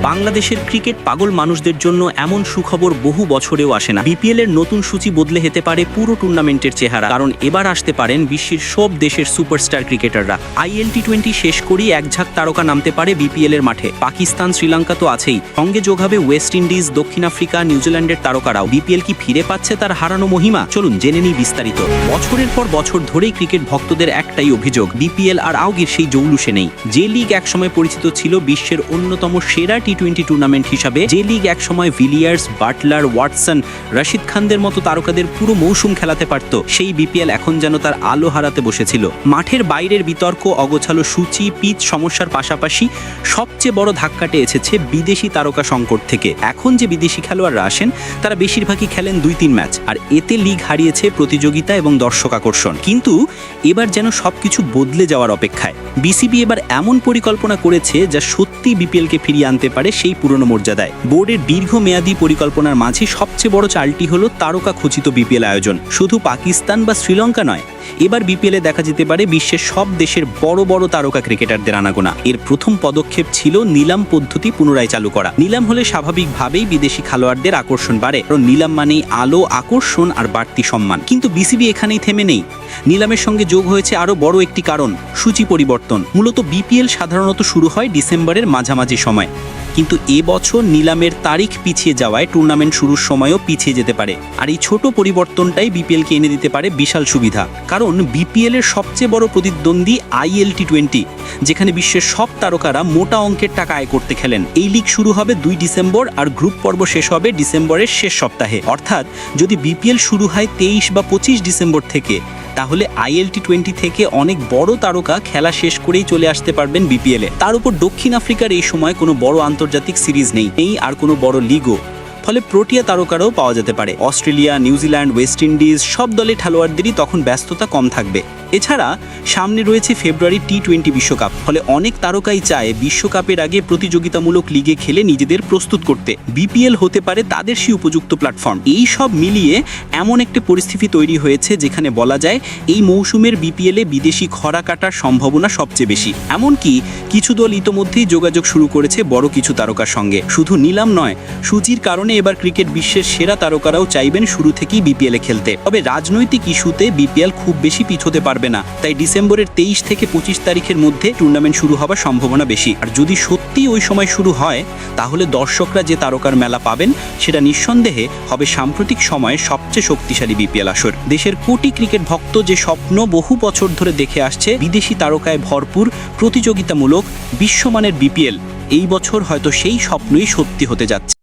বাংলাদেশের ক্রিকেট পাগল মানুষদের জন্য এমন সুখবর বহু বছরেও আসে না। বিপিএল এর নতুন সূচি বদলে যেতে পারে পুরো টুর্নামেন্টের চেহারা, কারণ এবার আসতে পারেন বিশ্বের সব দেশের সুপারস্টার ক্রিকেটাররা। IL T20 শেষ করেই এক ঝাঁক তারকা নামতে পারে বিপিএল এর মাঠে। পাকিস্তান, শ্রীলঙ্কা তো আছেই, সঙ্গে যোগ হবে ওয়েস্ট ইন্ডিজ, দক্ষিণ আফ্রিকা, নিউজিল্যান্ডের তারকারাও। বিপিএল কি ফিরে পাচ্ছে তার হারানো মহিমা? চলুন জেনে নিই বিস্তারিত। বছরের পর বছর ধরেই ক্রিকেট ভক্তদের একটাই অভিযোগ, বিপিএল আর আগের সেই জৌলুসে নেই। যে লিগ একসময় পরিচিত ছিল বিশ্বের অন্যতম সেরা T20 টুর্নামেন্ট হিসাবে, যে লিগ একসময় ভিলিয়ার্স, বাটলার, ওয়াটসন, রশিদ খানদের মতো তারকাদের পুরো মৌসুম খেলাতে পারত, সেই বিপিএল এখন যেন তার আলো হারাতে বসেছিল। মাঠের বাইরের বিতর্ক, অগোছালো সূচি, পিচ সমস্যার পাশাপাশি সবচেয়ে বড় ধাক্কাটে এসেছে বিদেশি তারকা সংকট থেকে। এখন যে বিদেশি খেলোয়াড়রা আসেন তারা বেশিরভাগই খেলেন 2-3 ম্যাচ, আর এতে লিগ হারিয়েছে প্রতিযোগিতা এবং দর্শক আকর্ষণ। কিন্তু এবার যেন সবকিছু বদলে যাওয়ার অপেক্ষায়। বিসিবি এবার এমন পরিকল্পনা করেছে যা সত্যি বিপিএলকে ফিরিয়ে আনতে পারে সেই পুরনো মর্যাদায়। বোর্ডের দীর্ঘমেয়াদী পরিকল্পনার মাঝে সবচেয়ে বড় চালটি হলো তারকা খচিত বিপিএল আয়োজন। শুধু পাকিস্তান বা শ্রীলঙ্কা নয়, এবার বিপিএলে দেখা যেতে পারে বিশ্বের সব দেশের বড় বড় তারকা ক্রিকেটারদের আনাগোনা। এর প্রথম পদক্ষেপ ছিল নিলাম পদ্ধতি পুনরায় চালু করা। নিলাম হলে স্বাভাবিকভাবেই বিদেশি খেলোয়াড়দের আকর্ষণ বাড়ে, কারণ নিলাম মানেই আলো, আকর্ষণ আর বাড়তি সম্মান। কিন্তু বিসিবি এখানেই থেমে নেই। নিলামের সঙ্গে যোগ হয়েছে আরও বড় একটি কারণ, সূচি পরিবর্তন। মূলত বিপিএল সাধারণত শুরু হয় ডিসেম্বরের মাঝামাঝি সময়, কিন্তু এবছর নিলামের তারিখ পিছিয়ে যাওয়ায় টুর্নামেন্ট শুরুর সময়ও পিছিয়ে যেতে পারে। আর এই ছোট পরিবর্তনটাই বিপিএলকে এনে দিতে পারে বিশাল সুবিধা, কারণ বিপিএল এর সবচেয়ে বড় প্রতিদ্বন্দ্বী IL T20, যেখানে বিশ্বের সব তারকারা মোটা অঙ্কের টাকা আয় করতে খেলেন। এই লিগ শুরু হবে 2 ডিসেম্বর আর গ্রুপ পর্ব শেষ হবে ডিসেম্বরের শেষ সপ্তাহে। অর্থাৎ যদি বিপিএল শুরু হয় 23 বা 25 ডিসেম্বর থেকে, তাহলে IL T20 থেকে অনেক বড় তারকা খেলা শেষ করেই চলে আসতে পারবেন বিপিএলে। তার উপর দক্ষিণ আফ্রিকার এই সময় কোনো বড় আন্তর্জাতিক সিরিজ নেই আর কোনো বড় লিগও, ফলে প্রোটিয়া তারকারাও পাওয়া যেতে পারে। অস্ট্রেলিয়া, নিউজিল্যান্ড, ওয়েস্ট ইন্ডিজ সব দলের খেলোয়াড়দেরই তখন ব্যস্ততা কম থাকবে। এছাড়া সামনে রয়েছে ফেব্রুয়ারি T20 বিশ্বকাপ, ফলে অনেক তারকাই চায় বিশ্বকাপের আগে প্রতিযোগিতামূলক লিগে খেলে নিজেদের প্রস্তুত করতে। বিপিএল হতে পারে তাদের সেই উপযুক্ত প্ল্যাটফর্ম। এই সব মিলিয়ে এমন একটি পরিস্থিতি তৈরি হয়েছে যেখানে বলা যায় এই মৌসুমের বিপিএলে বিদেশি খরা কাটার সম্ভাবনা সবচেয়ে বেশি। এমনকি কিছু দল ইতোমধ্যেই যোগাযোগ শুরু করেছে বড় কিছু তারকার সঙ্গে। শুধু নিলাম নয়, সূচির কারণে এবার ক্রিকেট বিশ্বের সেরা তারকারাও চাইবেন শুরু থেকেই বিপিএলে খেলতে। তবে রাজনৈতিক ইস্যুতে বিপিএল খুব বেশি পিছোতে পারবে না, তাই ডিসেম্বরের 23 থেকে 25 তারিখের মধ্যে টুর্নামেন্ট শুরু হওয়ার সম্ভাবনা বেশি। আর যদি সত্যি ওই সময় শুরু হয়, তাহলে দর্শকরা যে তারকার মেলা পাবেন সেটা নিঃসন্দেহে হবে সাম্প্রতিক সময়ে সবচেয়ে শক্তিশালী বিপিএল আসর। দেশের কোটি ক্রিকেট ভক্ত যে স্বপ্ন বহু বছর ধরে দেখে আসছে, বিদেশি তারকায় ভরপুর প্রতিযোগিতামূলক বিশ্বমানের বিপিএল, এই বছর হয়তো সেই স্বপ্নই সত্যি হতে যাচ্ছে।